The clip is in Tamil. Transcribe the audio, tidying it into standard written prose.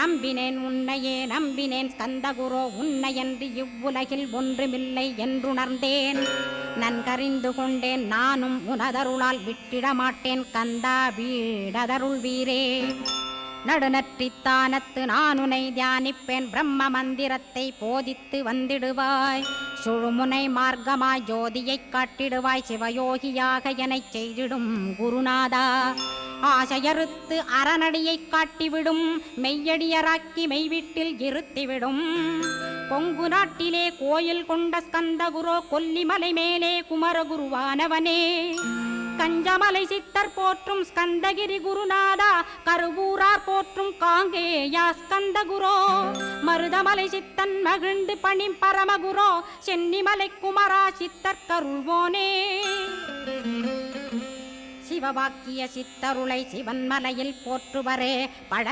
நம்பினேன் உன்னையே நம்பினேன் ஸ்கந்தகுரோ உன்னையன்றி இவ்வுலகில் ஒன்றுமில்லை என்றுணர்ந்தேன். நன்கறிந்து கொண்டேன் நானும் உனதருளால் விட்டிட மாட்டேன் கந்தா வீடதருள் வீரே. நடுநற்றித்தானத்து நானுனை தியானிப்பேன் பிரம்ம மந்திரத்தை போதித்து வந்திடுவாய். சுழுமுனை மார்க்கமாய் ஜோதியைக் காட்டிடுவாய் சிவயோகியாக எனச் செய்திடும் குருநாதா. ஆசையறுத்து அறநடியைக் காட்டிவிடும் மெய்யடியராக்கி மெய்வீட்டில் இருத்திவிடும். கொங்கு நாட்டிலே கோயில் கொண்ட ஸ்கந்தகுரோ கொல்லிமலை மேலே குமரகுருவானவனே. கஞ்சமலை சித்தர் போற்றும் ஸ்கந்தகிரி குருநாதா கருவூரார் போற்றும் காங்கேயா ஸ்கந்தகுரோ. மருதமலை சித்தன் மகிழ்ந்து பணி பரமகுரோ சென்னிமலை குமரா சித்தர் கருள்வோனே. சிவவாக்கிய சித்தருளை சிவன்மலையில் போற்றுவரே பட